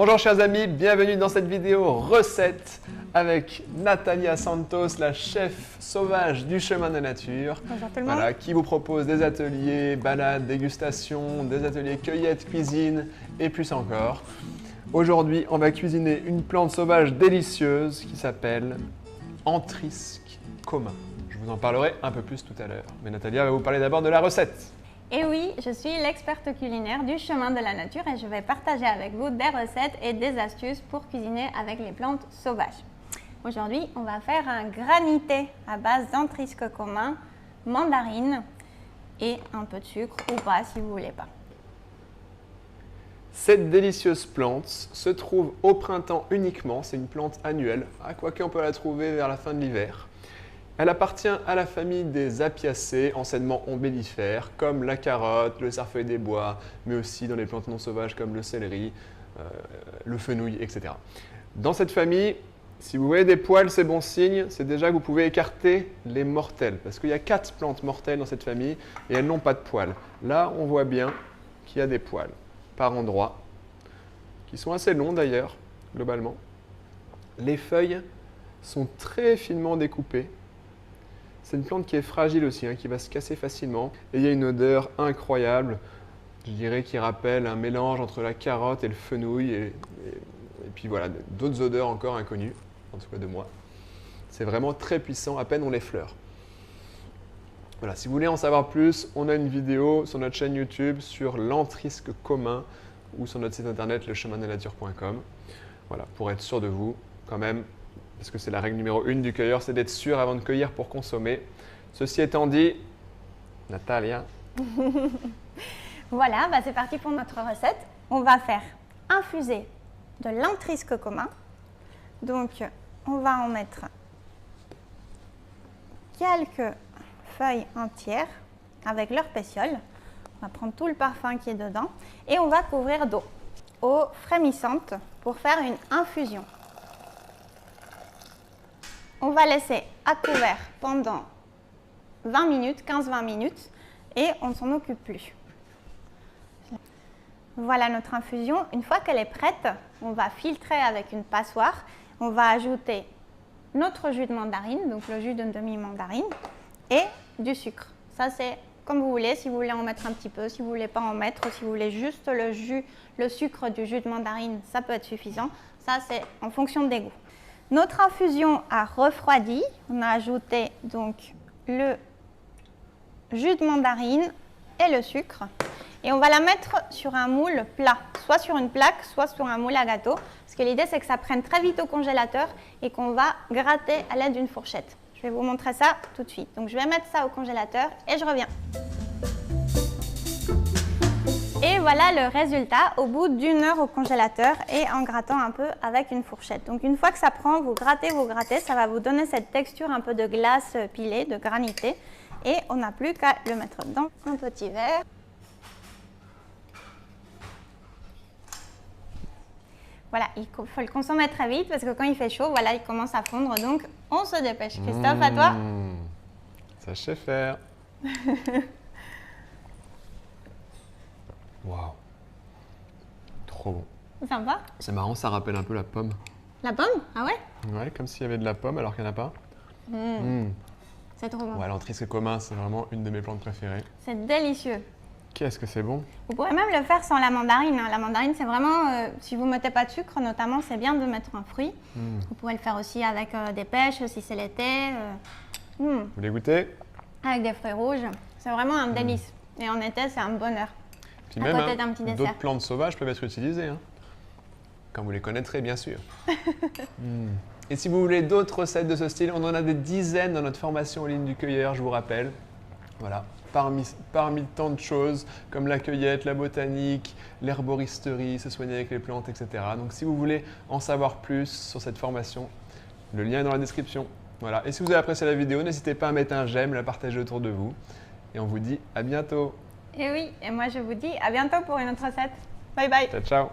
Bonjour chers amis, bienvenue dans cette vidéo recette avec Natalia Santos, la chef sauvage du chemin de la nature. Bonjour tout le monde. Voilà, qui vous propose des ateliers, balades, dégustations, des ateliers cueillette, cuisine et plus encore. Aujourd'hui, on va cuisiner une plante sauvage délicieuse qui s'appelle Antrisque commun. Je vous en parlerai un peu plus tout à l'heure. Mais Natalia va vous parler d'abord de la recette. Et oui, je suis l'experte culinaire du chemin de la nature et je vais partager avec vous des recettes et des astuces pour cuisiner avec les plantes sauvages. Aujourd'hui, on va faire un granité à base d'antrisque commun, mandarine et un peu de sucre ou pas si vous voulez pas. Cette délicieuse plante se trouve au printemps uniquement, c'est une plante annuelle, quoique on peut la trouver vers la fin de l'hiver. Elle appartient à la famille des apiacées, anciennement ombellifères, comme la carotte, le cerfeuil des bois, mais aussi dans les plantes non sauvages comme le céleri, le fenouil, etc. Dans cette famille, si vous voyez des poils, c'est bon signe, c'est déjà que vous pouvez écarter les mortelles, parce qu'il y a 4 plantes mortelles dans cette famille et elles n'ont pas de poils. Là, on voit bien qu'il y a des poils par endroits, qui sont assez longs d'ailleurs, globalement. Les feuilles sont très finement découpées. C'est une plante qui est fragile aussi, qui va se casser facilement. Et il y a une odeur incroyable, je dirais, qui rappelle un mélange entre la carotte et le fenouil. Et puis voilà, d'autres odeurs encore inconnues, en tout cas de moi. C'est vraiment très puissant, à peine on l'effleure. Voilà, si vous voulez en savoir plus, on a une vidéo sur notre chaîne YouTube sur l'antrisque commun ou sur notre site internet lechemindelature.com. Voilà, pour être sûr de vous, quand même. Parce que c'est la règle numéro 1 du cueilleur, c'est d'être sûr avant de cueillir pour consommer. Ceci étant dit, Natalia. Voilà, c'est parti pour notre recette. On va faire infuser de l'antrisque commun. Donc, on va en mettre quelques feuilles entières avec leur pétiole. On va prendre tout le parfum qui est dedans et on va couvrir d'eau frémissante pour faire une infusion. On va laisser à couvert pendant 20 minutes, 15-20 minutes et on ne s'en occupe plus. Voilà notre infusion. Une fois qu'elle est prête, on va filtrer avec une passoire. On va ajouter notre jus de mandarine, donc le jus d'une demi-mandarine et du sucre. Ça c'est comme vous voulez, si vous voulez en mettre un petit peu, si vous ne voulez pas en mettre, si vous voulez juste le sucre du jus de mandarine, ça peut être suffisant. Ça c'est en fonction des goûts. Notre infusion a refroidi, on a ajouté donc le jus de mandarine et le sucre et on va la mettre sur un moule plat, soit sur une plaque, soit sur un moule à gâteau parce que l'idée c'est que ça prenne très vite au congélateur et qu'on va gratter à l'aide d'une fourchette. Je vais vous montrer ça tout de suite. Donc je vais mettre ça au congélateur et je reviens. Et voilà le résultat au bout d'1 heure au congélateur et en grattant un peu avec une fourchette. Donc une fois que ça prend, vous grattez, ça va vous donner cette texture un peu de glace pilée, de granité. Et on n'a plus qu'à le mettre dans un petit verre. Voilà, il faut le consommer très vite parce que quand il fait chaud, voilà, il commence à fondre. Donc on se dépêche. Christophe, à toi. Ça sait faire. Waouh, trop bon. Sympa. C'est marrant, ça rappelle un peu la pomme. La pomme? Ah ouais? Ouais, comme s'il y avait de la pomme alors qu'il n'y en a pas. C'est trop bon. Ouais, l'antrisque commun, c'est vraiment une de mes plantes préférées. C'est délicieux. Qu'est-ce que c'est bon? Vous pourrez même le faire sans la mandarine. La mandarine, c'est vraiment, si vous ne mettez pas de sucre, notamment, c'est bien de mettre un fruit. Vous pourrez le faire aussi avec des pêches, si c'est l'été. Vous voulez goûter? Avec des fruits rouges. C'est vraiment un délice. Et en été, c'est un bonheur. Puis même, d'autres plantes sauvages peuvent être utilisées, quand vous les connaîtrez, bien sûr. Et si vous voulez d'autres recettes de ce style, on en a des dizaines dans notre formation en ligne du cueilleur, je vous rappelle. Voilà, parmi tant de choses comme la cueillette, la botanique, l'herboristerie, se soigner avec les plantes, etc. Donc si vous voulez en savoir plus sur cette formation, le lien est dans la description. Voilà. Et si vous avez apprécié la vidéo, n'hésitez pas à mettre un j'aime, la partager autour de vous. Et on vous dit à bientôt. Et oui, et moi je vous dis à bientôt pour une autre recette. Bye bye. Ciao, ciao.